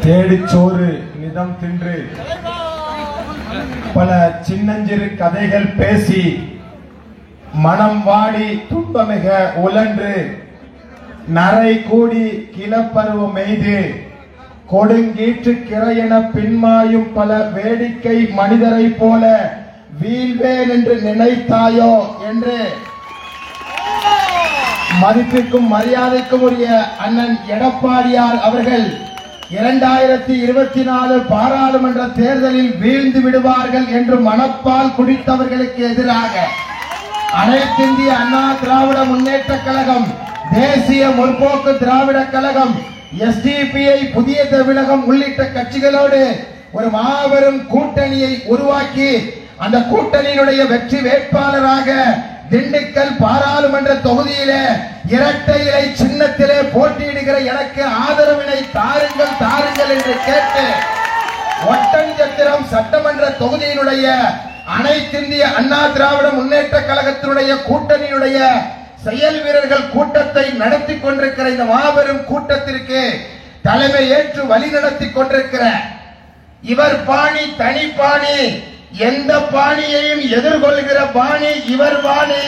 தேடிச்சோறு நிதம் தின்று பல சின்னஞ்சிறு கதைகள் பேசி மனம் வாடி துன்பமிக உழன்று நரை கூடி கிளப்பருவம் எய்து கொடுங்கீற்று கிரையென பின்மாயும் பல வேடிக்கை மனிதரை போல வீழ்வேன் என்று நினைத்தாயோ என்று மதிப்பிற்கும் மரியாதைக்கும் உரிய அண்ணன் எடப்பாடியார் அவர்கள் 2024 பாராளுமன்ற தேர்தலில் வீழ்ந்து விடுவார்கள் என்று மனப்பால் குடித்தவர்களுக்கு எதிராக அனைத்திந்திய அண்ணா திராவிட முன்னேற்ற கழகம், தேசிய முற்போக்கு திராவிட கழகம், எஸ்டிபிஐ, புதிய தமிழகம் உள்ளிட்ட கட்சிகளோடு ஒரு மாபெரும் கூட்டணியை உருவாக்கி அந்த கூட்டணியினுடைய வெற்றி வேட்பாளராக திண்டுக்கல் பாராளுமன்ற தொகுதியிலே இரட்டை இலை சின்னத்திலே போட்டியிடுகிற எனக்கு ஆதரவினை தாருங்கள் தாருங்கள் என்று கேட்டு ஒட்டன்சத்திரம் சட்டமன்ற தொகுதியினுடைய அனைத்திந்திய அண்ணா திராவிட முன்னேற்ற கழகத்தினுடைய கூட்டணியுடைய செயல் வீரர்கள் கூட்டத்தை நடத்தி கொண்டிருக்கிற இந்த மாபெரும் கூட்டத்திற்கு தலைமை ஏற்று வழி நடத்தி கொண்டிருக்கிற இவர் பாணி தனி பாணி, எந்த பாணியையும் எதிர்கொள்கிற பாணி இவர் பாணி.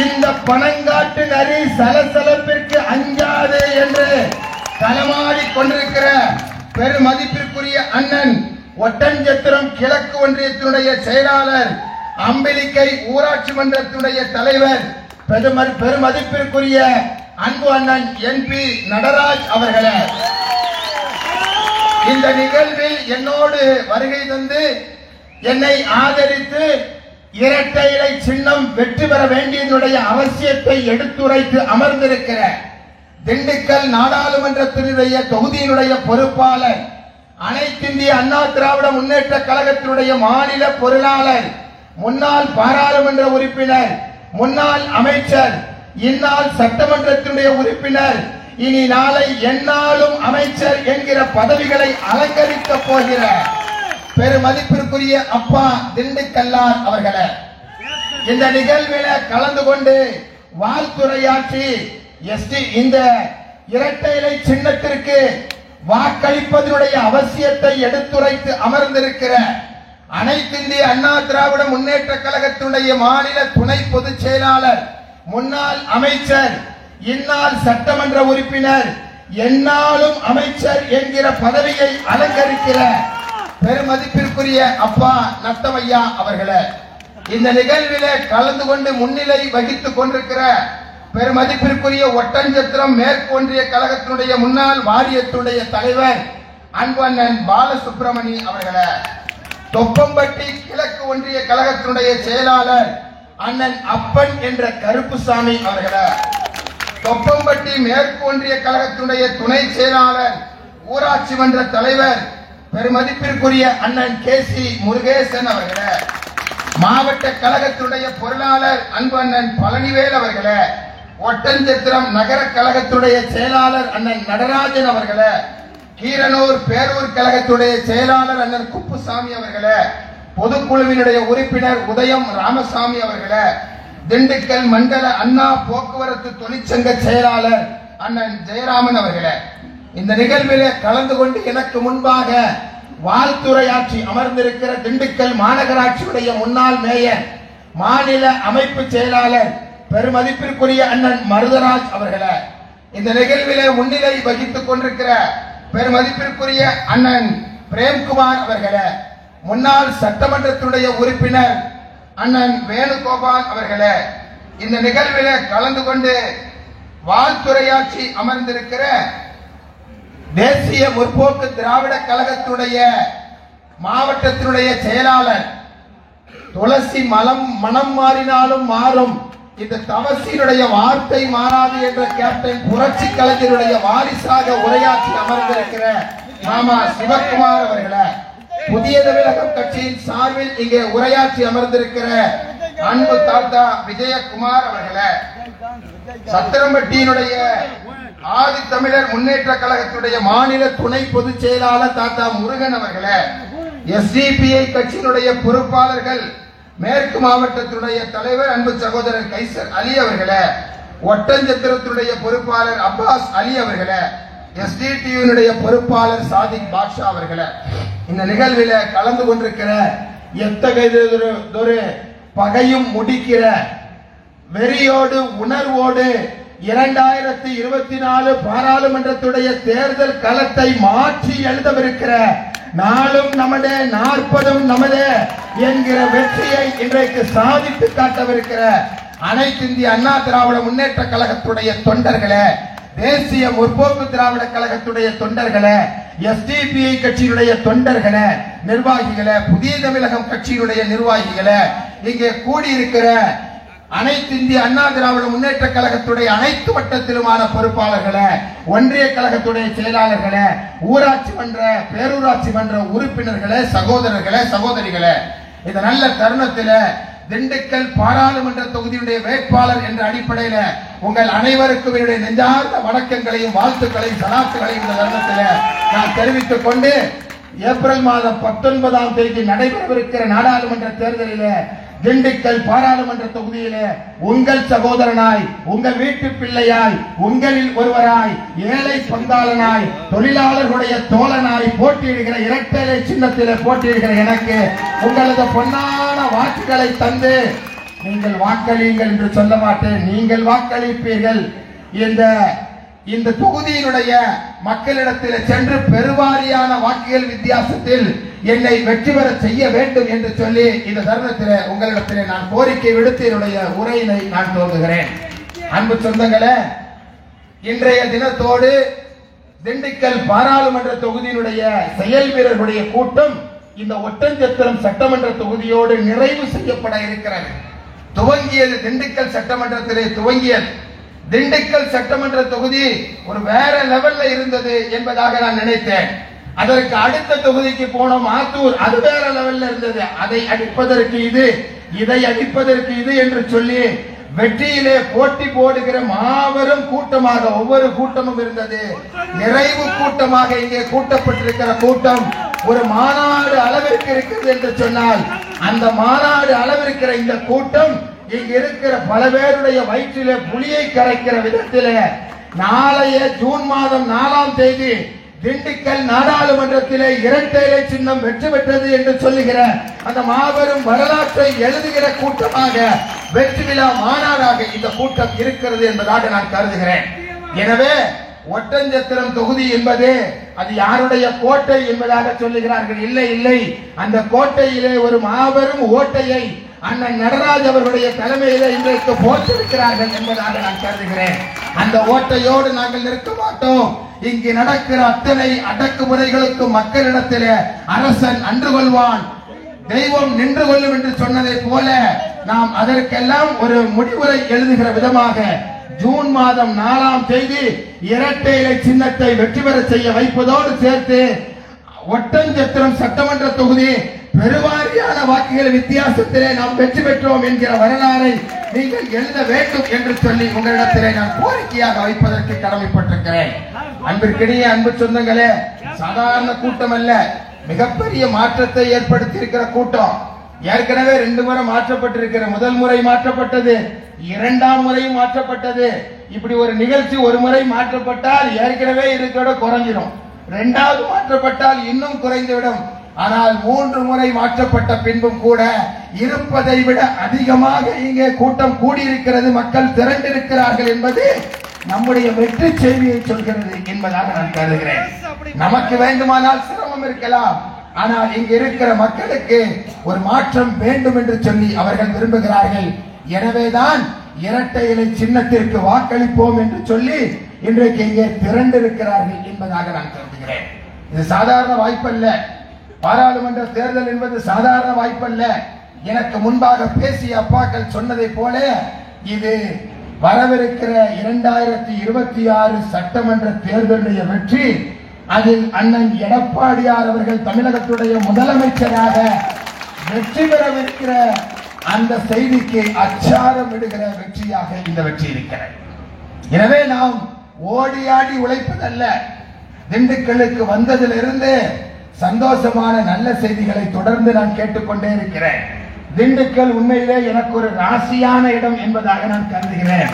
இந்த பனங்காட்டு நரி சலசலப்பிற்கு அஞ்சாது என்று களமாடி கொண்டிருக்கிற பெருமதிப்பிற்குரிய அண்ணன் ஒட்டன்சத்திரம் கிழக்கு ஒன்றியத்தினுடைய செயலாளர், அம்பிலிக்கை ஊராட்சி மன்றத்தினுடைய தலைவர், பெருமதிப்பிற்குரிய அன்பு அண்ணன் என்பி நடராஜ் அவர்களே, இந்த நிகழ்வில் என்னோடு வருகை தந்து என்னை ஆதரித்து இரட்டை இலை சின்னம் வெற்றி பெற வேண்டியதனுடைய அவசியத்தை எடுத்துரைத்து அமர்ந்திருக்கிற திண்டுக்கல் நாடாளுமன்றத்தினுடைய தொகுதியினுடைய பொறுப்பாளர், அனைத்திந்திய அண்ணா திராவிட முன்னேற்ற கழகத்தினுடைய மாநில பொருளாளர், முன்னாள் பாராளுமன்ற உறுப்பினர், முன்னாள் அமைச்சர், இந்நாள் சட்டமன்றத்தினுடைய உறுப்பினர், இனி நாளை எந்நாளும் அமைச்சர் என்கிற பதவிகளை அலங்கரிக்க போகிற பெருமதிப்பிற்குரிய அப்பா திண்டுக்கல்லார் அவர்களே, இந்த நிகழ்வில் கலந்து கொண்டு வாழ்த்துரையாற்றி இந்த இரட்டை இலை சின்னத்திற்கு வாக்களிப்பதனுடைய அவசியத்தை எடுத்துரைத்து அமர்ந்திருக்கிற அனைத்திந்திய அண்ணா திராவிட முன்னேற்ற கழகத்தினுடைய மாநில துணை பொதுச் செயலாளர், முன்னாள் அமைச்சர், இந்நாள் சட்டமன்ற உறுப்பினர், எந்நாளும் அமைச்சர் என்கிற பதவியை அலங்கரிக்கிற பெருமதிப்பிற்குரிய அப்பா நத்தமையா அவர்களே, இந்த நிகழ்விலே கலந்து கொண்டு முன்னிலை வகித்துக் கொண்டிருக்கிற பெருமதிப்பிற்குரிய ஒட்டன்சத்திரம் மேற்கு ஒன்றிய கழகத்தினுடைய முன்னாள் வாரியத்துடைய தலைவர் அன்பு அண்ணன் பாலசுப்ரமணி அவர்களே, தொப்பம்பட்டி கிழக்கு ஒன்றிய கழகத்தினுடைய செயலாளர் அண்ணன் அப்பன் என்ற கருப்புசாமி அவர்களே, தொப்பம்பட்டி மேற்கு ஒன்றிய கழகத்தினுடைய துணை செயலாளர், ஊராட்சி மன்ற தலைவர், பெருமதிப்பிற்குரிய அண்ணன் கேசி முருகேசன் அவர்களே, மாவட்ட கழகத்தினுடைய பொருளாளர் அன்பு அண்ணன் பழனிவேல் அவர்களே, ஒட்டன்சத்திரம் நகர கழகத்துடைய செயலாளர் அண்ணன் நடராஜன் அவர்களே, கீரனூர் பேரூர் கழகத்துடைய செயலாளர் அண்ணன் குப்புசாமி அவர்களே, பொதுக்குழுவினுடைய உறுப்பினர் உதயம் ராமசாமி அவர்களே, திண்டுக்கல் மண்டல அண்ணா போக்குவரத்து தொழிற்சங்க செயலாளர் அண்ணன் ஜெயராமன் அவர்களே, இந்த நிகழ்விலே கலந்து கொண்டு எனக்கு முன்பாக வாழ்த்துரையாற்றி அமர்ந்திருக்கிற திண்டுக்கல் மாநகராட்சியுடைய முன்னாள் மேயர், மாநில அமைப்பு செயலாளர், பெருமதிப்பிற்குரிய அண்ணன் மருதராஜ் அவர்களே, இந்த நிகழ்விலே முன்னிலை வகித்துக் கொண்டிருக்கிற பெருமதிப்பிற்குரிய அண்ணன் பிரேம்குமார் அவர்களே, முன்னாள் சட்டமன்றத்தினுடைய உறுப்பினர் அண்ணன் வேணுகோபால் அவர்களே, இந்த நிகழ்விலே கலந்து கொண்டு வாழ்த்துரையாற்றி அமர்ந்திருக்கிற தேசிய முற்போக்கு திராவிட கழகத்துடைய மாவட்டத்தினுடைய செயலாளர், துளசி மனம் மாறினாலும் மாறும், இந்த தவசியினுடைய வார்த்தை மாறாது என்ற கேப்டன் புரட்சி கலைஞருடைய வாரிசாக உரையாற்றி அமர்ந்திருக்கிற மாமா சிவகுமார் அவர்களே, புதிய தமிழகம் கட்சியின் சார்பில் இங்கே உரையாற்றி அமர்ந்திருக்கிற அன்பு தாத்தா விஜயகுமார் அவர்களே, சத்திரம்பட்டியினுடைய ஆதி தமிழர் முன்னேற்ற கழகத்துடைய மாநில துணை பொதுச் செயலாளர் தாத்தா முருகன் அவர்களே, எஸ்டிபிஐ கட்சியினுடைய பொறுப்பாளர்கள், மேற்கு மாவட்டத்துடைய தலைவர் அன்பு சகோதரர் கைசர் அலி அவர்களே, ஒட்டன்சத்திரத்துடைய பொறுப்பாளர் அப்பாஸ் அலி அவர்களே, எஸ்டிடியுனுடைய பொறுப்பாளர் சாதிக் பாட்ஷா அவர்களை இந்த நிகழ்வில கலந்து கொண்டிருக்கிற எத்தகைய பகையும் முடிக்கிற வெறியோடு உணர்வோடு 2024 பாராளுமன்றத்துடைய தேர்தல் களத்தை மாற்றி எழுதவிருக்கிற நாளும் நமதே 40 நமதே என்கிற வெற்றியை இன்றைக்கு சாதித்து காட்டவிருக்கிற அனைத்து இந்திய அண்ணா திராவிட முன்னேற்ற கழகத்துடைய தொண்டர்களே, தேசிய முற்போக்கு திராவிட கழகத்துடைய தொண்டர்களே, எஸ்டிபிஐ கட்சியினுடைய தொண்டர்களே, நிர்வாகிகளே, புதிய தமிழகம் கட்சியினுடைய நிர்வாகிகளே, இங்கே கூடியிருக்கிற அனைத்து இந்திய அண்ணா திராவிட முன்னேற்ற கழகத்துடைய அனைத்து வட்டத்திலுமான பொறுப்பாளர்களே, ஒன்றிய கழகத்துடைய செயலாளர்களே, ஊராட்சி மன்ற பேரூராட்சி மன்ற உறுப்பினர்களே, சகோதரர்களே, சகோதரிகளே, இந்த நல்ல தருணத்தில் திண்டுக்கல் பாராளுமன்ற தொகுதியுடைய வேட்பாளர் என்ற அடிப்படையில் உங்கள் அனைவருக்கும் என்னுடைய நெஞ்சார்ந்த வணக்கங்களையும் வாழ்த்துக்களையும் சலாத்துகளையும் இந்த தருணத்தில் நான் தெரிவித்துக் கொண்டு ஏப்ரல் மாதம் 19ஆம் தேதி நடைபெறவிருக்கிற நாடாளுமன்ற தேர்தலில் திண்டுக்கல் பாராளுமன்ற தொகுதியிலே உங்கள் சகோதரனாய், உங்கள் வீட்டு பிள்ளையாய், உங்களில் ஒருவராய், ஏழை பங்காளனாய், தொழிலாளர்களுடைய தோழனாய் போட்டியிடுகிற இரட்டை சின்னத்திலே போட்டியிடுகிற எனக்கு உங்களது பொன்னான வாக்குகளை தந்து நீங்கள் வாக்களியுங்கள் என்று சொல்ல மாட்டேன், நீங்கள் வாக்களிப்பீர்கள். இந்த தொகுதியினுடைய மக்களிடத்தில் சென்று பெருவாரியான வாக்குகள் வித்தியாசத்தில் என்னை வெற்றி பெற செய்ய வேண்டும் என்று சொல்லி இந்த தருணத்தில் உங்களிடத்தில் நான் கோரிக்கை விடுத்து என்னுடைய உரையினை நான் துவங்குகிறேன். அன்பு சொந்தங்களே, இன்றைய தினத்தோடு திண்டுக்கல் பாராளுமன்ற தொகுதியினுடைய செயல் வீரர்களுடைய கூட்டம் இந்த ஒட்டஞ்சத்திரம் சட்டமன்ற தொகுதியோடு நிறைவு செய்யப்பட இருக்கிறது. துவங்கியது திண்டுக்கல் சட்டமன்றத்திலே துவங்கியது. திண்டுக்கல் சட்டமன்ற தொகுதி ஒரு வேற லெவல்ல இருந்தது என்பதாக நான் நினைத்தேன். அதற்கு அடுத்த தொகுதிக்கு போனோம் ஆத்தூர், அது வேற லெவல்ல இருந்தது. அதை அடிப்பதற்கு இது, இதை அடிப்பதற்கு இது என்று சொல்லி வெற்றியிலே போட்டி போடுகிற மாபெரும் கூட்டமாக ஒவ்வொரு கூட்டமும் இருந்தது. நிறைவு கூட்டமாக இங்கே கூட்டப்பட்டிருக்கிற கூட்டம் ஒரு மாநாடு அளவிற்கு இருக்கிறது என்று சொன்னால் அந்த மாநாடு அளவிருக்கிற இந்த கூட்டம் இங்க இருக்கிற பல பேருடைய வயிற்றிலே புலியை கரைக்கிற விதத்திலே நாளைய ஜூன் மாதம் 4ஆம் தேதி திண்டுக்கல் நாடாளுமன்றத்திலே இரட்டை இலை சின்னம் வெற்றி பெற்றது என்று சொல்லுகிற அந்த மாபெரும் வரலாற்றை எழுதுகிற கூட்டமாக வெற்றி விழா மாநாடாக இந்த கூட்டம் இருக்கிறது என்பதாக நான் கருதுகிறேன். எனவே ஒட்டஞ்சத்திரம் தொகுதி என்பது அது யாருடைய கோட்டை என்பதாக சொல்லுகிறார்கள். இல்லை இல்லை, அந்த கோட்டையிலே ஒரு மாபெரும் ஓட்டையை அண்ணன் நடராஜ் அவர்களுடைய தலைமையிலே இன்றைக்கு போட்டிருக்கிறார்கள் என்பதாக நான் கருதுகிறேன். அந்த ஓட்டையோடு நாங்கள் நிற்க மாட்டோம். இங்கு நடக்கிற அத்தனை அடக்குமுறைகளுக்கு மக்களிடத்திலே அரசன் அன்று கொள்வான், தெய்வம் நின்று கொள்ளும் என்று சொன்னதை போல நாம் அதற்கெல்லாம் ஒரு முடிவுரை எழுதுகிற விதமாக ஜூன் மாதம் 4ஆம் தேதி இரட்டை இலை சின்னத்தை வெற்றி பெற செய்ய வைப்பதோடு சேர்த்து ஒட்டஞ்சத்திரம் சட்டமன்ற தொகுதி பெருவாரியான வாக்குகள் வித்தியாசத்திலே நாம் வெற்றி பெற்றோம் என்கிற வரலாறை நீங்கள் எழுத வேண்டும் என்று சொல்லி உங்களிடத்திலே நான் கோரிக்கையாக வைப்பதற்கு கடமைப்பட்டிருக்கிறேன். அன்பிற்கிடையே அன்பு சொந்தங்களே, சாதாரண கூட்டம் அல்ல, மிகப்பெரிய மாற்றத்தை ஏற்படுத்தி இருக்கிற கூட்டம். ஏற்கனவே 2 முறை மாற்றப்பட்டிருக்கிற, முதல் முறை மாற்றப்பட்டது, 2ஆம் முறையும் மாற்றப்பட்டது. இப்படி ஒரு நிகழ்ச்சி ஒரு முறை மாற்றப்பட்டால் ஏற்கனவே இருக்கிற குறைஞ்சிடும், 2வது மாற்றப்பட்டால் இன்னும் குறைந்துவிடும். ஆனால் 3 முறை மாற்றப்பட்ட பின்பும் கூட இருப்பதை விட அதிகமாக இங்கே கூட்டம் கூடியிருக்கிறது, மக்கள் திரண்டிருக்கிறார்கள் என்பது நம்முடைய வெற்றி செய்தியை சொல்கிறது என்பதாக நான் கருதுகிறேன். நமக்கு வேண்டுமானால் சிரமம் இருக்கலாம், ஆனால் இங்கு இருக்கிற மக்களுக்கு ஒரு மாற்றம் வேண்டும் என்று சொல்லி அவர்கள் விரும்புகிறார்கள். எனவேதான் இரட்டை இலை சின்னத்திற்கு வாக்களிப்போம் என்று சொல்லி இன்றைக்கு இங்கே திரண்டிருக்கிறார்கள் என்பதாக நான் கருதுகிறேன். இது சாதாரண வாய்ப்பல்ல. பாராளுமன்ற தேர்தல் என்பது சாதாரண வாய்ப்பல்ல. எனக்கு முன்பாக பேசிய அப்பாக்கள் சொன்னதை போல இது வரவிருக்கிற 2026 சட்டமன்ற தேர்தலுடைய வெற்றி, அதில் அண்ணன் எடப்பாடியார் அவர்கள் தமிழகத்துடைய முதலமைச்சராக வெற்றி பெறவிருக்கிற அந்த செய்திக்கு அச்சாரம் இடுகிற வெற்றியாக இந்த வெற்றி இருக்கிறது. எனவே நாம் ஓடி ஆடி உழைப்பதல்ல, திண்டுக்கலுக்கு வந்ததிலிருந்து சந்தோஷமான நல்ல செய்திகளை தொடர்ந்து நான் கேட்டுக்கொண்டே இருக்கிறேன். திண்டுக்கல் உண்மையிலே எனக்கு ஒரு ராசியான இடம் என்பதாக நான் கருதுகிறேன்.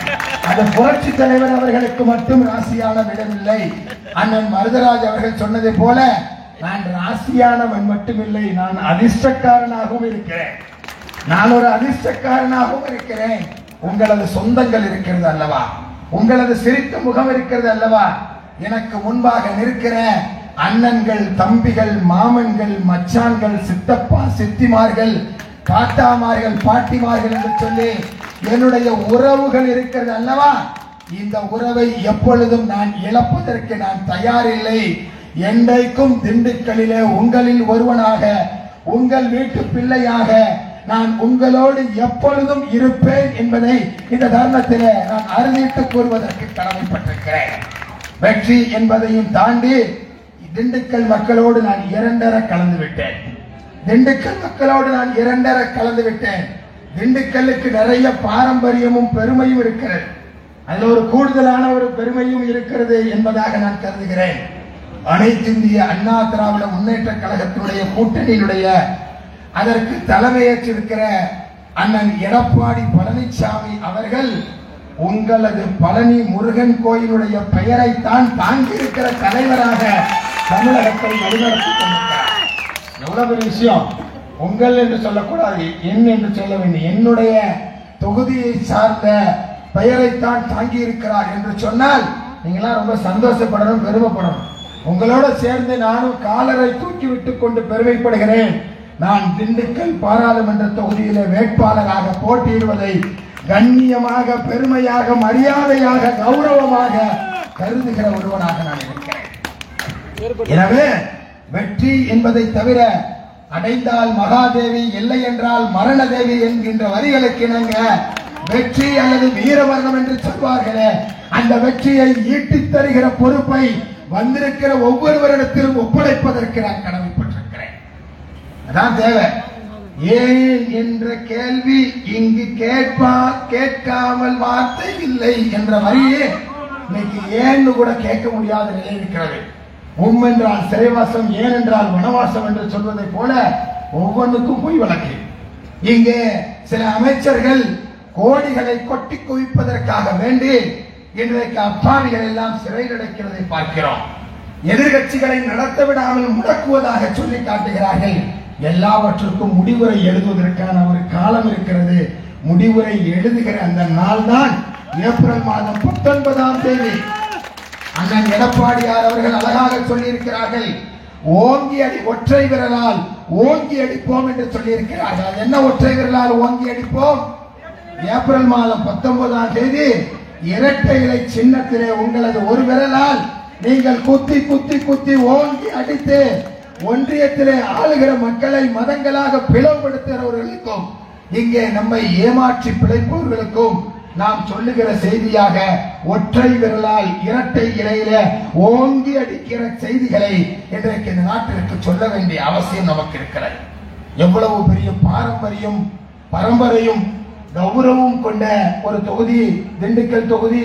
அது புரட்சி தலைவர் அவர்களுக்கு மட்டும் ராசியான இடமில்லை. அண்ணன் மருதராஜ் அவர்கள் சொன்னதை போல நான் ராசியானவன் மட்டுமில்லை, நான் அதிர்ஷ்டக்காரனாகவும் இருக்கிறேன். நான் ஒரு அதிர்ஷ்டக்காரனாகவும் இருக்கிறேன். உங்களது சொந்தங்கள் இருக்கிறது அல்லவா, உங்களது சிரித்த முகம் இருக்கிறது அல்லவா, எனக்கு முன்பாக நிற்கிற அண்ணன்கள், தம்பிகள், மாமன்கள், மச்சான்கள், சித்தப்பா, சித்திமார்கள், தாத்தாமார்கள், பாட்டிமார்கள் என்று சொல்லி என்னுடைய உறவுகள் இருக்கிறது அல்லவா. இந்த உறவை எப்பொழுதும் நான் இழப்பதற்கு நான் தயாரில்லை. என்றைக்கும் திண்டுக்கல்லிலே உங்களில் ஒருவனாக, உங்கள் வீட்டு பிள்ளையாக நான் உங்களோடு எப்பொழுதும் இருப்பேன் என்பதை இந்த தருணத்திலே நான் அறுதிட்டு கூறுவதற்கு கடமைப்பட்டிருக்கிறேன். வெற்றி என்பதையும் தாண்டி திண்டுக்கல் மக்களோடு நான் இரண்டர கலந்து விட்டேன். திண்டுக்கல் மக்களோடு நான் இரண்டர கலந்து விட்டேன். திண்டுக்கல்லுக்கு நிறைய பாரம்பரியமும் பெருமையும் இருக்கிறது. அதில் ஒரு கூடுதலான ஒரு பெருமையும் இருக்கிறது என்பதாக நான் கருதுகிறேன். அனைத்து இந்திய அண்ணா திராவிட முன்னேற்ற கழகத்தினுடைய கூட்டணியினுடைய அதற்கு தலைமையேற்றிருக்கிற அண்ணன் எடப்பாடி பழனிசாமி அவர்கள் உங்களது பழனி முருகன் கோயிலுடைய பெயரைத்தான் தாங்கி இருக்கிற தலைவராக தமிழகத்தை வழிநடத்திக் கொண்டிருக்கிறார். எவ்வளவு பெரிய விஷயம்! உங்கள் என்று சொல்லக்கூடாது, என் என்று சொல்ல வேண்டும். என்னுடைய தொகுதியை சார்ந்த பெயரைத்தான் தாங்கி இருக்கிறார் என்று சொன்னால் நீங்களாம் ரொம்ப சந்தோஷப்படணும், பெருமைப்படணும். உங்களோட சேர்ந்து நானும் காலரை தூக்கி விட்டுக் கொண்டு பெருமைப்படுகிறேன். நான் திண்டுக்கல் பாராளுமன்ற தொகுதியில வேட்பாளராக போட்டியிடுவதை கண்ணியமாக, பெருமையாக, மரியாதையாக, கௌரவமாக கருதுகிற ஒருவனாக நான் இருக்கிறேன். எனவே வெற்றி என்பதை தவிர அடைந்தால் மகாதேவி, இல்லை என்றால் மரணதேவி என்கின்ற வரிகளுக்கு இணங்க வெற்றி அல்லது வீரமரணம் என்று சொல்வார்களே, அந்த வெற்றியை ஈட்டித் தருகிற பொறுப்பை வந்திருக்கிற ஒவ்வொருவரிடத்திலும் ஒப்படைப்பதற்கு நான் கடமைப்பட்டிருக்கிறேன். அதான் தேவை. ஏன் என்ற கேள்வி இங்கு கேட்காமல் வார்த்தை இல்லை என்ற வரியே இன்னைக்கு ஏன்னு கூட கேட்க முடியாத நிலை இருக்கிறது. என்றால் சிறைவாசம், ஏன் என்றால் வனவாசம் என்று சொல்வதை போல ஒவ்வொன்றுக்கும் பொய் வழக்கு. இங்கே சில அமைச்சர்கள் கோடிகளை கொட்டி குவிப்பதற்காக வேண்டி இன்றைக்கு அப்பாவிகள் எல்லாம் சிறையில் அடைக்கிறதை பார்க்கிறோம். எதிர்கட்சிகளை நடத்த விடாமல் முடக்குவதாக சொல்லி காட்டுகிறார்கள். எல்லாவற்றுக்கும் முடிவுரை எழுதுவதற்கான ஒரு காலம் இருக்கிறது. முடிவுரை எழுதுகிற அந்த நாள் தான் ஏப்ரல் மாதம் 19ஆம் தேதி. அண்ணன் எடப்பாடியார் அவர்கள் அழகாக சொல்லி இருக்கிறார்கள், ஓங்கி அடி, ஒற்றை விரலால் ஓங்கி அடிப்போம் என்று சொல்லி இருக்கிறார்கள். என்ன ஒற்றை விரலால் ஓங்கி அடிப்போம்? ஏப்ரல் மாதம் 19ஆம் தேதி இரட்டை இலை சின்னத்திலே உங்களது ஒரு விரலால் நீங்கள் குத்தி குத்தி குத்தி ஓங்கி அடித்து ஒன்றியத்திலே ஆளுகிற மக்களை மதங்களாக பிளவுபடுத்துகிறவர்களுக்கும் இங்கே நம்மை ஏமாற்றி பிழைப்பவர்களுக்கும் நாம் சொல்லுகிற செய்தியாக ஒற்றை விரலால் இரட்டை இலையில ஓங்கி அடிக்கிற செய்திகளை இன்றைக்கு இந்த நாட்டிற்கு சொல்ல வேண்டிய அவசியம் நமக்கு இருக்கிறது. எவ்வளவு பெரிய பாரம்பரியம், பரம்பரையும் கௌரவம் கொண்ட ஒரு தொகுதி திண்டுக்கல் தொகுதி.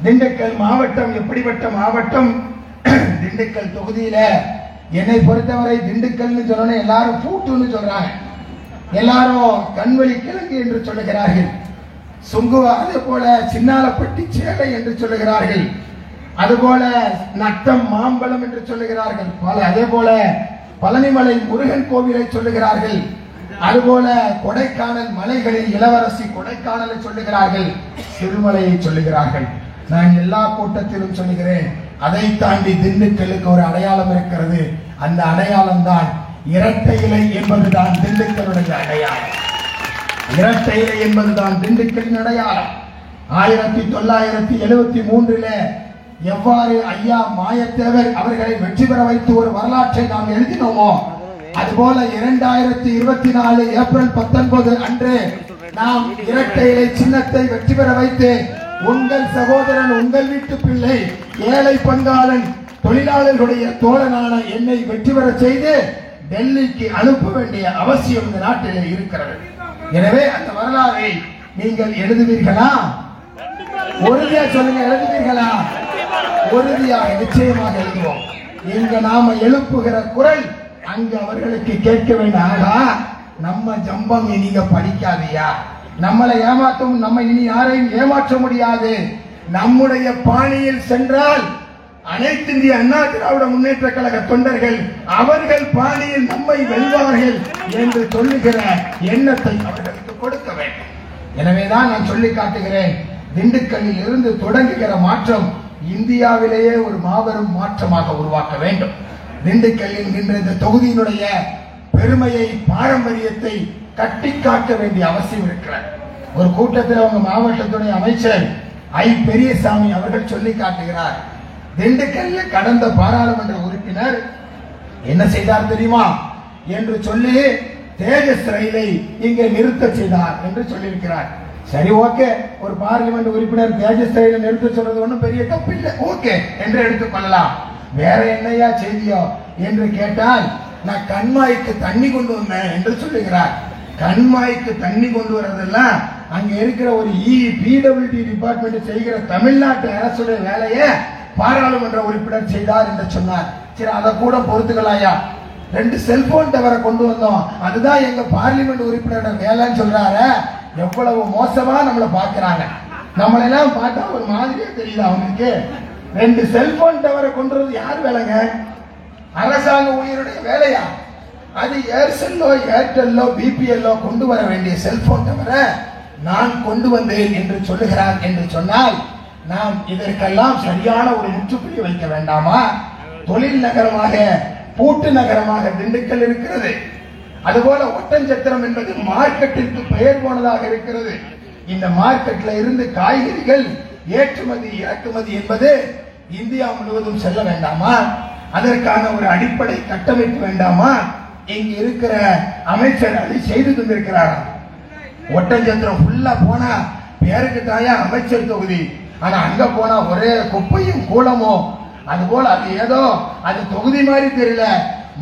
திண்டுக்கல் மாவட்டம் எப்படிப்பட்ட மாவட்டம்? திண்டுக்கல் தொகுதியில என்னை பொறுத்தவரை திண்டுக்கல்னு சொன்ன எல்லாரும் பூட்டுன்னு சொல்றாங்க, எல்லாரும் கண்வழி கிழங்கு என்று சொல்லுகிறார்கள். சுங்குவா அதே போல சின்னாலப்பட்டி சேலை என்று சொல்லுகிறார்கள், அதுபோல நட்டம் மாம்பழம் என்று சொல்லுகிறார்கள், அதே போல பழனிமலை முருகன் கோவிலை சொல்லுகிறார்கள், அதுபோல கொடைக்கானல் மலைகளில் இளவரசி கொடைக்கானலை சொல்லுகிறார்கள், சிறுமலையை சொல்லுகிறார்கள். நான் எல்லா கூட்டத்திலும் சொல்லுகிறேன், அதை தாண்டி திண்டுக்கல்லுக்கு ஒரு அடையாளம் இருக்கிறது. அந்த அடையாளம் தான் இரட்டை இலை என்பதுதான் திண்டுக்கலுடைய அடையாளம். இரட்டை இலை என்பதுதான் திண்டுக்கலின் அடையாளம். 1973 எவ்வாறு ஐயா மாயத்தேவர் அவர்களை வெற்றி பெற வைத்து ஒரு வரலாற்றை நாம் எழுதினோமோ, அதுபோல 2024 ஏப்ரல் 19 அன்று நாம் இரட்டை இலை சின்னத்தை வெற்றி பெற வைத்து உங்கள் சகோதரன், உங்கள் வீட்டு பிள்ளை, ஏழை பங்காளன், தொழிலாளர்களுடைய தோழனான என்னை வெற்றி பெற செய்து டெல்லிக்கு அனுப்ப வேண்டிய அவசியம் இந்த நாட்டிலே இருக்கிறது. எனவே அந்த வரலாறை நீங்கள் எழுதுவீர்களா? உறுதியா சொல்லுங்க, எழுதுவீர்களா? உறுதியாக, நிச்சயமாக எழுதுவோம். இங்க நாம எழுப்புகிற குரல் அங்கு அவர்களுக்கு கேட்க வேண்டும். ஆகா, நம்ம ஜம்பம் நீங்க படிக்காதியா, நம்மளை ஏமாற்றும், நம்ம இனி யாரையும் ஏமாற்ற முடியாது, நம்முடைய பாணியில் சென்றால் அனைத்து இந்திய அண்ணா திராவிட முன்னேற்ற கழக தொண்டர்கள் அவர்கள் பாணியில் நம்மை வெல்வார்கள் என்று சொல்லுகிற எண்ணத்தை அவர்களுக்கு கொடுக்க வேண்டும். எனவேதான் நான் சொல்லி காட்டுகிறேன், திண்டுக்கல்லில் இருந்து தொடங்குகிற மாற்றம் இந்தியாவிலேயே ஒரு மாபெரும் மாற்றமாக உருவாக்க வேண்டும். திண்டுக்கல் என்கின்ற இந்த தொகுதியினுடைய பெருமையை, பாரம்பரியத்தை கட்டி காட்ட வேண்டிய அவசியம் இருக்கிறது. ஒரு கூட்டத்தில் அவங்க மாவட்டத்துடைய அமைச்சர் ஐ பெரியசாமி அவர்கள் சொல்லி காட்டுகிறார், திண்டுக்கல்ல கடந்த பாராளுமன்ற உறுப்பினர் என்ன செய்தார் தெரியுமா என்று சொல்லி தேஜஸ் ரயிலை இங்கே நிறுத்த செய்தார் என்று சொல்லியிருக்கிறார். சரி, ஓகே, ஒரு பார்லிமெண்ட் உறுப்பினர் தேஜஸ் ரயிலை நிறுத்த சொல்றது ஒன்றும் பெரிய தப்பு இல்லை, ஓகே என்று எடுத்துக்கொள்ளலாம். வேற என்னையா செய்தியோ என்று கேட்டால், நான் கண்மாய்க்கு தண்ணி கொண்டு வந்தேன் என்று சொல்லுகிறார். கண்மாய்க்கு தண்ணி கொண்டு வரதெல்லாம் அங்க இருக்கிற ஒரு பிடபிள்யூடி டிபார்ட்மெண்ட் செய்கிற தமிழ்நாட்டு அரசுடைய வேலையை பாராளுமன்ற உறுப்பினர் செய்தார் என்று சொன்னார். சரி, அதை கூட பொறுத்துக்கலாயா, 2 செல்போன் டவரை கொண்டு வந்தோம், அதுதான் எங்க பார்லிமெண்ட் உறுப்பினரோட வேலைன்னு சொல்றாரு. எவ்வளவு மோசமா நம்மளை பாக்குறாங்க, நம்மளெல்லாம் பார்த்தா ஒரு மாதிரியே தெரியல அவங்களுக்கு. 2 செல்போன் டவரை கொண்டு வந்து யார் வேலைங்க? அரசாங்க ஊழியருடைய வேலையா? அது ஏர்செல்லோ ஏர்டெல்லோ பிபிஎல்லோ கொண்டு வர வேண்டிய செல்போன் டவரை நான் கொண்டு வந்தேன் என்று சொல்லுகிறார் என்று சொன்னால், நாம் இதற்கெல்லாம் சரியான ஒரு முற்றுப்புள்ளி வைக்க வேண்டாமா? தொழில் நகரமாக, பூட்டு நகரமாக திண்டுக்கல் இருக்கிறது. அதுபோல ஒட்டஞ்சத்திரம் என்பது மார்க்கெட்டிற்கு பெயர் போனதாக இருக்கிறது. இந்த மார்க்கெட்ல இருந்து காய்கறிகள் ஏற்றுமதி இறக்குமதி என்பது இந்தியா முழுவதும் செல்ல வேண்டாமா? அதற்கான ஒரு அடிப்படை கட்டமைப்பு வேண்டாமா? இங்க இருக்கிற அமைச்சர் அதை செய்து தந்திருக்கிறார். ஒட்டஞ்சத்திரம் ஃபுல்லா போனா பேருக்கு தாயா அமைச்சர் தொகுதி, ஆனா அங்க போனா ஒரே குப்பையும் கூலமும். அதுபோல அது ஏதோ அது தொகுதி மாதிரி தெரியல,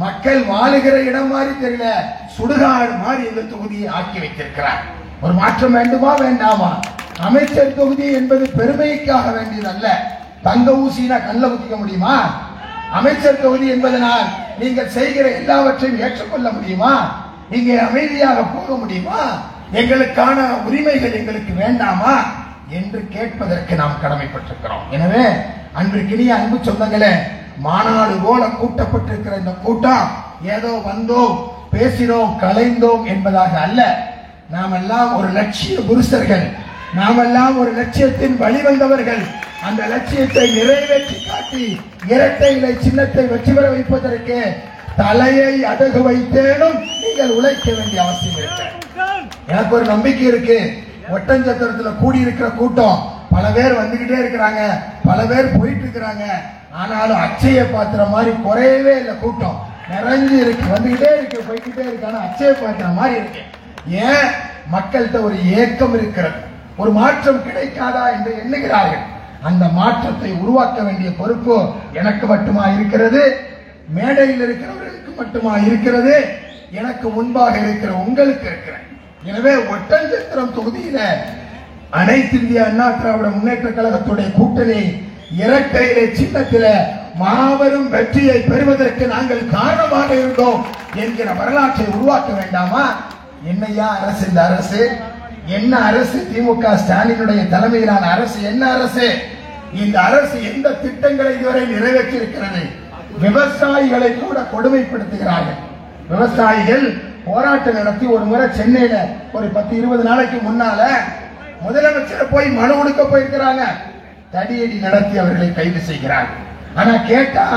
மக்கள் வாழுகிற இடம் மாதிரி தெரியல, சுடுகாடு மாதிரி இந்த தொகுதியை ஆக்கி வைத்திருக்கிறார். ஒரு மாற்றம் வேண்டுமா வேண்டாமா? அமைச்சர் தொகுதி என்பது பெருமைக்காக வேண்டியதல்ல. தங்க ஊசினா கல்ல குத்திக்க முடியுமா? அமைச்சர் தொகுதி என்பதனால் நீங்கள் செய்கிற எல்லாவற்றையும் ஏற்றுக்கொள்ள முடியுமா? நீங்க அமைதியாக போக முடியுமா? எங்களுக்கான உரிமைகள் எங்களுக்கு வேண்டாமா என்று கேட்பதற்கு நாம் கடமைப்பட்டிருக்கிறோம். எனவே அன்றைக்கினிய அன்பு சொந்தங்களே, மாநாடு போல கூட்டப்பட்டிருக்கிற இந்த கூட்டம் ஏதோ வந்தோம் பேசினோம் கலைந்தோம் என்பதாக அல்ல. நாம் எல்லாம் ஒரு லட்சிய புருஷர்கள், நாம் எல்லாம் ஒரு லட்சியத்தின் வழிவந்தவர்கள். அந்த லட்சியத்தை நிறைவேற்றி காட்டி இரட்டை இலை சின்னத்தை வெற்றி பெற வைப்பதற்கு தலையை அடகு வைத்தேனும் நீங்கள் உழைக்க வேண்டிய அவசியம் இருக்கு. எனக்கு ஒரு நம்பிக்கை இருக்கு, ஒட்டஞ்சத்திரத்துல கூடி இருக்கிற கூட்டம் பல பேர் வந்துகிட்டே இருக்கிறாங்க, பல பேர் போயிட்டு இருக்கிறாங்க. ஆனாலும் அச்சய பாத்திர மாதிரி குறையவே இல்லை, கூட்டம் நிறைஞ்சு இருக்கு, வந்துகிட்டே இருக்கு, போய்கிட்டே இருக்கு. ஆனா அச்சய பாத்திர மாதிரி இருக்கு. ஏன்? மக்கள்கிட்ட ஒரு ஏக்கம் இருக்கிறது, ஒரு மாற்றம் கிடைக்காதா என்று எண்ணுகிறார்கள். அந்த மாற்றத்தை உருவாக்க வேண்டிய பொறுப்பு எனக்கு மட்டுமா இருக்கிறது? மேடையில் இருக்கிறவர்களுக்கு மட்டுமா இருக்கிறது? எனக்கு முன்பாக இருக்கிற உங்களுக்கு இருக்கிறேன். எனவே ஒட்டஞ்சத்திரம் தொகுதியில அனைத்து இந்திய அண்ணா திராவிட முன்னேற்ற கழகத்துடைய கூட்டணி இரட்டை இலை சின்னத்தில மாபெரும் வெற்றியை பெறுவதற்கு நாங்கள் காரணமாக இருந்தோம் என்கிற வரலாற்றை உருவாக்க வேண்டாமா? என்னையா அரசு இந்த அரசு? என்ன அரசு? திமுக ஸ்டாலினுடைய தலைமையிலான அரசு என்ன அரசு? இந்த அரசு எந்த திட்டங்களை இதுவரை நிறைவேற்றி இருக்கிறது? விவசாயிகளை கூட கொடுமைப்படுத்துகிறார்கள். விவசாயிகள் போராட்டம் நடத்தி ஒரு முறை சென்னையில ஒரு 10-20 நாளைக்கு முன்னால முதலமைச்சர் போய் மனு கொடுக்க போயிருக்கிறாங்க. தடியடி நடத்தி அவர்களை கைது செய்கிறார்கள். ஆனா கேட்டா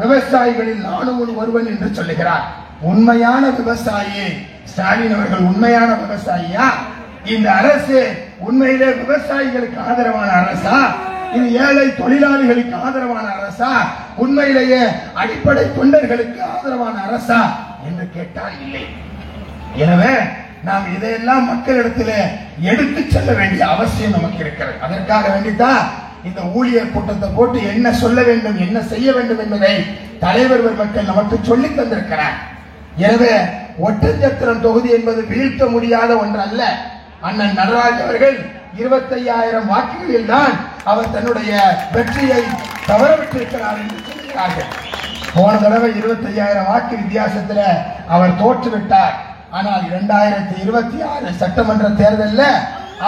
விவசாயிகளில் நானும் ஒருவன் என்று சொல்லுகிறார். உண்மையான விவசாயி ஸ்டாலின் அவர்கள் உண்மையான விவசாயியா? இந்த அரசு உண்மையிலே விவசாயிகளுக்கு ஆதரவான அரசா? இது ஏழை தொழிலாளிகளுக்கு ஆதரவான அரசா? உண்மையிலேயே அடிப்படை தொண்டர்களுக்கு ஆதரவான அரசா என்று கேட்டால் இல்லை. எனவே நாம் இதையெல்லாம் மக்களிடத்தில் எடுத்து செல்ல வேண்டிய அவசியம் நமக்கு இருக்கிறது. அதற்காக வேண்டித்தான் இந்த ஊழியர் கூட்டத்தை போட்டு என்ன சொல்ல வேண்டும், என்ன செய்ய வேண்டும் என்பதை தலைவர் மக்கள் நமக்கு சொல்லி தந்திருக்கிறார். எனவே ஒட்டஞ்சத்திரம் தொகுதி என்பது வீழ்த்த முடியாத ஒன்று அல்ல. அண்ணன் நடராஜ் அவர்கள் 25,000 வாக்குகளில் தான் அவர் தன்னுடைய வெற்றியை தவறவிட்டிருக்கிறார் என்று சொல்கிறார்கள். போன தடவை 25,000 வாக்கு வித்தியாசத்தில் அவர் தோற்றுவிட்டார். ஆனால் 2026 சட்டமன்ற தேர்தலில்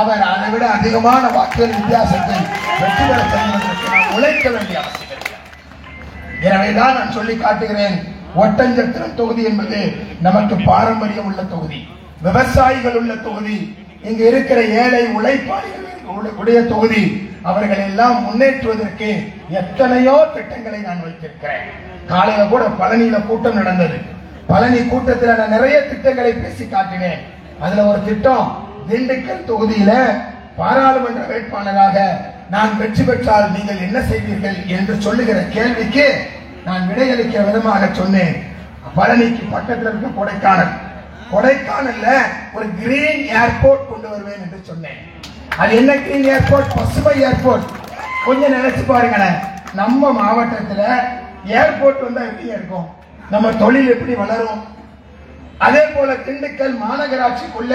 அவர் அதை விட அதிகமான வாக்குகள் வித்தியாசத்தை வெற்றி பெற செய்வதற்கு நாம் உழைக்க வேண்டிய அவசியம் இருக்கிறது. எனவேதான் நான் சொல்லி காட்டுகிறேன், ஒட்டஞ்சத்திரம் தொகுதி என்பது நமக்கு பாரம்பரியம் உள்ள தொகுதி, விவசாயிகள் உள்ள தொகுதி, இங்க இருக்கிற ஏழை உழைப்பாளிகள் உடைய தொகுதி. அவர்கள் எல்லாம் முன்னேற்றுவதற்கு எத்தனையோ திட்டங்களை நான் வைத்திருக்கிறேன். காலையில கூட பழனியில கூட்டம் நடந்தது. பழனி கூட்டத்தில் நான் நிறைய திட்டங்களை பேசி காட்டினேன். அதுல ஒரு திட்டம், திண்டுக்கல் தொகுதியில பாராளுமன்ற வேட்பாளராக நான் வெற்றி பெற்றால் நீங்கள் என்ன செய்வீர்கள் என்று சொல்லுகிற கேள்விக்கு நான் விடையளிக்கிற விதமாக சொன்னேன், பழனிக்கு பக்கத்தில் இருக்க கொடைக்கானல்ல ஒரு கிரீன் ஏர்போர்ட் கொண்டு வருவேன் என்று சொன்னேன். அது என்ன கிரீன் ஏர்போர்ட்? பசுமை ஏர்போர்ட். கொஞ்சம் நினைச்சு பாருங்களேன், நம்ம மாவட்டத்தில் ஏர்போர்ட் வந்தா எப்படி இருக்கும், நம்ம தொழில் எப்படி வளரும்? அதே போல திண்டுக்கல் மாநகராட்சிக்குள்ள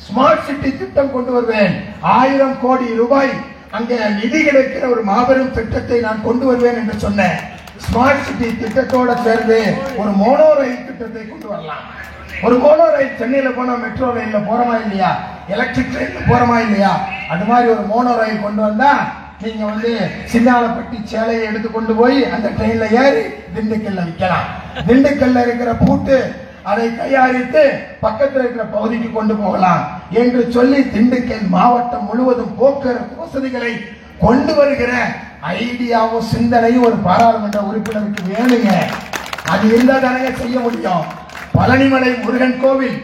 ஸ்மார்ட் சிட்டி திட்டம் கொண்டு வருவேன். 1000 கோடி ரூபாய் அங்கே நிதி கிடைக்கிற ஒரு மாபெரும் திட்டத்தை நான் கொண்டு வருவேன் என்று சொன்னேன். ஸ்மார்ட் சிட்டி திட்டத்தோட சேர்ந்து ஒரு மோனோ ரயில் திட்டத்தை கொண்டு வரலாம். ஒரு மோனோ ரயில் சென்னையில போனா மெட்ரோ ரயில்ல போறமா இல்லையா, எலக்ட்ரிக் ட்ரெயின்ல போறமா இல்லையா, அது மாதிரி ஒரு மோனோ ரயில் கொண்டு வந்தா நீங்க சின்னாலப்பட்டி சேலையை எடுத்து கொண்டு போய் அந்த ட்ரெயின்ல ஏறி திண்டுக்கல்ல விற்கலாம். திண்டுக்கல்ல இருக்கிற பூட்டு அதை தயாரித்து பக்கத்தில் இருக்கிற பகுதிக்கு கொண்டு போகலாம் என்று சொல்லி திண்டுக்கல் மாவட்டம் முழுவதும் போக்குவரத்து வசதிகளை கொண்டு வருகிற ஐடியாவும் சிந்தனையும் ஒரு பாராளுமன்ற உறுப்பினருக்கு வேணுங்க. அது இருந்தா தானே செய்ய முடியும். பழனிமலை முருகன் கோவில்,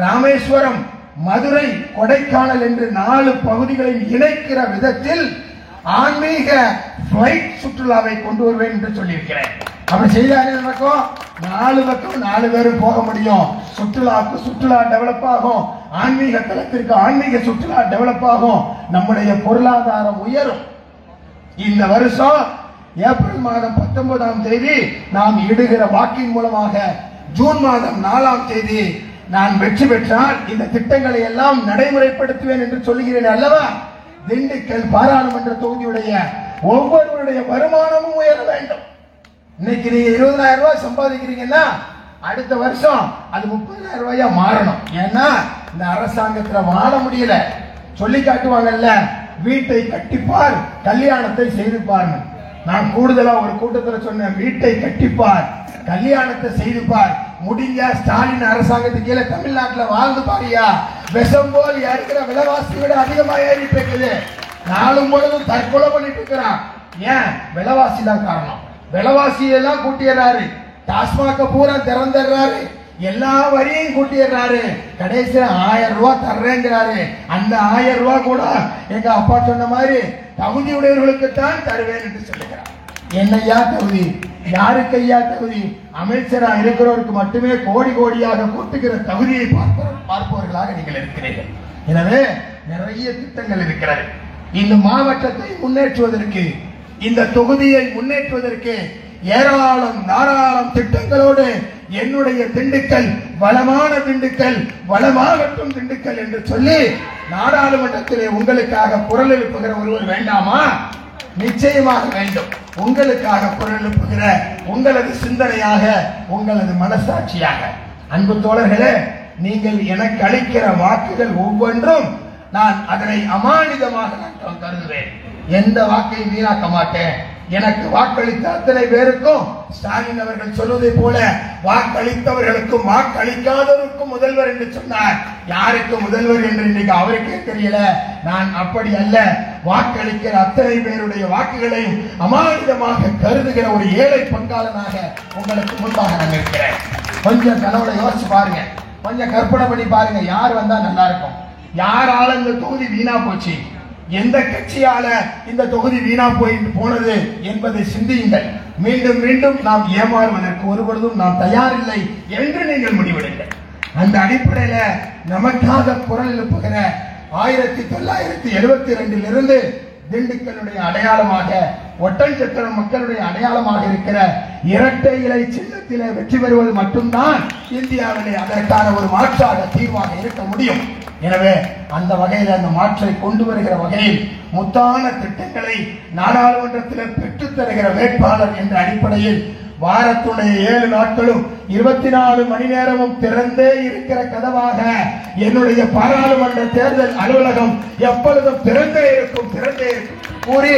ராமேஸ்வரம், மதுரை, கொடைக்கானல் என்று 4 பகுதிகளை இணைக்கிற விதத்தில் ஆன்மீக பிளைட் சுற்றுலாவை கொண்டு வருவேன் என்று சொல்லியிருக்கிறேன். அப்படி செய்தாலே நடக்கும். 4 பக்கம் 4 பேரும் போக முடியும். சுற்றுலா டெவலப் ஆகும், ஆன்மீக தலத்திற்கு ஆன்மீக சுற்றுலா டெவலப் ஆகும், நம்முடைய பொருளாதாரம் உயரும். இந்த வருஷம் ஏப்ரல் மாதம் 19ஆம் தேதி நாம் இடுகிற வாக்கின் மூலமாக ஜூன் மாதம் 4ஆம் தேதி நான் வெற்றி பெற்றால் இந்த திட்டங்களை எல்லாம் நடைமுறைப்படுத்துவேன் என்று சொல்லுகிறேன் அல்லவா. திண்டுக்கல் பாராளுமன்ற தொகுதியுடைய ஒவ்வொருவருடைய வருமானமும் உயர வேண்டும். இன்னைக்கு நீங்க 20,000 ரூபாய் சம்பாதிக்கிறீங்கன்னா அடுத்த வருஷம் அது 30,000 ரூபாயா மாறணும். ஏன்னா இந்த அரசாங்கத்துல வாழ முடியல. சொல்லி காட்டுவாங்கல்ல, வீட்டை கட்டிப்பார் கல்யாணத்தை செய்து பார். நான் கூடுதலா ஒரு கூட்டத்தில் சொன்னேன், வீட்டை கட்டிப்பார் கல்யாணத்தை செய்து பார். முடிஞ்ச ஸ்டாலின் அரசாங்கத்துக்கு கீழே தமிழ்நாட்டில் வாழ்ந்து பாரியா. விஷம் போல் இருக்கிற விலைவாசி விட அதிகமா ஏறிட்டு இருக்குது. நாளும் பொழுதும் தற்கொலை பண்ணிட்டு இருக்கிறான். ஏன்? விலைவாசி தான் காரணம். விலைவாசியெல்லாம் கூட்டிடுறாரு, டாஸ்மாக பூரா திறந்துடுறாரு, எல்லா வரியும் கூட்டிடுறாரு, கடைசியா 1000 ரூபாய் தர்றேங்கிறாரு. அந்த 1000 ரூபாய் கூட எங்க அப்பா சொன்ன மாதிரி தகுதி உடையவர்களுக்கு தான் தருவேன் என்று சொல்லுகிறார். என்னையா தகுதி? யாருக்கு ஐயா தகுதி? அமைச்சரா இருக்கிறவருக்கு மட்டுமே கோடி கோடியாக கூட்டுகிற தகுதியை பார்ப்பவர்களாக நீங்கள் இருக்கிறீர்கள். எனவே நிறைய திட்டங்கள் இருக்கிறது. இந்த மாவட்டத்தை முன்னேற்றுவதற்கு, இந்த தொகுதியை முன்னேற்றுவதற்கு ஏராளம் தாராளம் திட்டங்களோடு என்னுடைய திண்டுக்கல் வளமான திண்டுக்கல், வளமாகட்டும் திண்டுக்கல் என்று சொல்லி நாடாளுமன்றத்திலே உங்களுக்காக குரல் எழுப்புகிற ஒருவர் வேண்டாமா? நிச்சயமாக வேண்டும். உங்களுக்காக குரல் எழுப்புகிற உங்களது சிந்தனையாக, உங்களது மனசாட்சியாக. அன்பு தோழர்களே, நீங்கள் எனக்கு அளிக்கிற வாக்குகள் ஒவ்வொன்றும் நான் அதனை அமானிதமாக நான் கருதுவேன். எந்த வாக்கையும் வீணாக்க மாட்டேன். எனக்கு வாக்களித்த அத்தனை பேருக்கும் ஸ்டாலின் அவர்கள் சொல்வதை போல வாக்களித்தவர்களுக்கும் வாக்களிக்காதவருக்கும் முதல்வர் என்று சொன்னார். யாருக்கு முதல்வர் என்று இன்னைக்கு அவருக்கே தெரியல. நான் அப்படி அல்ல. வாக்களிக்கிற அத்தனை பேருடைய வாக்குகளையும் அமானிதமாக கருதுகிற ஒரு ஏழை பங்காளனாக உங்களுக்கு முன்பாக நான் இருக்கிறேன். கொஞ்சம் கனவுல யோசிச்சு பாருங்க, கொஞ்சம் கற்பனை பண்ணி பாருங்க, யார் வந்தா நல்லா இருக்கும், யாரால இந்த தொகுதி வீணா போச்சு, எந்த கட்சியால இந்த தொகுதி வீணா போனது என்பதை சிந்தியுங்கள். மீண்டும் மீண்டும் நாம் ஏமாறுவதற்கு ஒருபொழுதும் நாம் தயாரில்லை என்று நீங்கள் முடிவெடுங்கள். அந்த அடிப்படையில நமக்காக குரல் எழுப்புகிற 1972 திண்டுக்கல்லுடைய அடையாளமாக, ஒட்டன்சத்திரம் மக்களுடைய அடையாளமாக இருக்கிற இரட்டை இலை சின்னத்திலே வெற்றி பெறுவது மட்டும்தான் இந்தியாவிலே அதற்கான ஒரு மாற்றாக தீர்வாக இருக்க முடியும். எனவே அந்த வகையில் அந்த மாற்றை கொண்டு வருகிற வகையில் முத்தான திட்டங்களை நாடாளுமன்றத்தில் பெற்றுத் தருகிற வேட்பாளர் என்ற அடிப்படையில் வாரத்துடைய 7 நாட்களும் 24 மணி நேரமும் திறந்தே இருக்கிற கதவாக என்னுடைய பாராளுமன்ற தேர்தல் அலுவலகம் எப்பொழுதும் திறந்தே இருக்கும் கூறி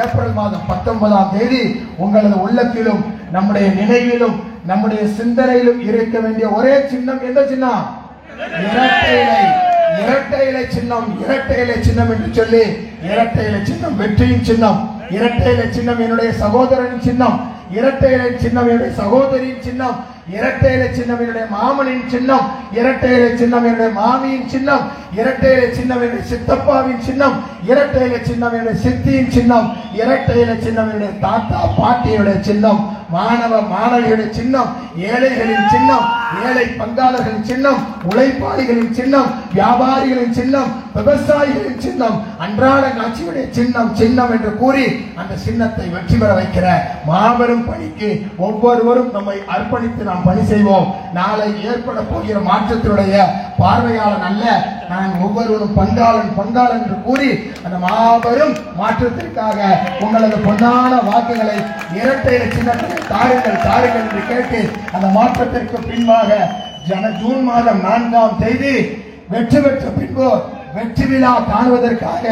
ஏப்ரல் மாதம் 19ஆம் தேதி உங்களது உள்ளத்திலும் நம்முடைய நினைவிலும் நம்முடைய சிந்தனையிலும் இருக்க வேண்டிய ஒரே சின்னம் எந்த சின்னம்? இரட்டை இலை சின்னம். இரட்டை இலை சின்னம் என்று சொல்லி, இரட்டை இலை சின்னம் வெற்றியின் சின்னம், இரட்டை இலை சின்னம் என்னுடைய சகோதரனின் சின்னம், இரட்டை இலை சின்னம் என்னுடைய சகோதரியின் சின்னம், இரட்டை இலை சின்னம் என்னுடைய மாமனின் சின்னம், இரட்டை இலை சின்னம் என்னுடைய மாமியின் சின்னம், இரட்டை இலை சின்னம் என்னுடைய சித்தப்பாவின் சின்னம், இரட்டை இலை சின்னம் என்னுடைய சித்தியின் சின்னம், இரட்டை இலை சின்னம் என்னுடைய தாத்தா பாட்டியுடைய சின்னம், மாணவ மாணவியுடைய சின்னம், ஏழைகளின் சின்னம், ஏழை பங்காளர்களின் சின்னம், உழைப்பாளிகளின் சின்னம், வியாபாரிகளின் சின்னம், விவசாயிகளின் சின்னம், அன்றாட காட்சியுடைய சின்னம் சின்னம் என்று கூறி அந்த சின்னத்தை வெற்றி பெற வைக்கிற மாபெரும் பணிக்கு ஒவ்வொருவரும் நம்மை அர்ப்பணித்து நாம் பணி செய்வோம். நாளை ஏற்பட போகிற மாற்றத்தினுடைய பார்வையாளன் அல்ல, நான் ஒவ்வொருவரும் பங்காளன் என்று கூறி அந்த மாபெரும் மாற்றத்திற்காக உங்களது பொன்னான வாக்குகளை இரட்டை இலை சின்னத்தை தாருங்கள் என்று கேட்டு அந்த மாற்றத்திற்கு பின்பாக ஜூன் மாதம் 4ஆம் தேதி வெற்றி பெற்ற பின்பு வெற்றி விழா காணுவதற்காக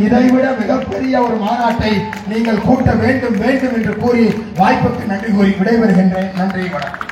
இதைவிட மிகப்பெரிய ஒரு மாநாட்டை நீங்கள் கூட்ட வேண்டும் என்று கூறி வாய்ப்புக்கு நன்றி கூறி விடைபெறுகின்றேன். நன்றி, வணக்கம்.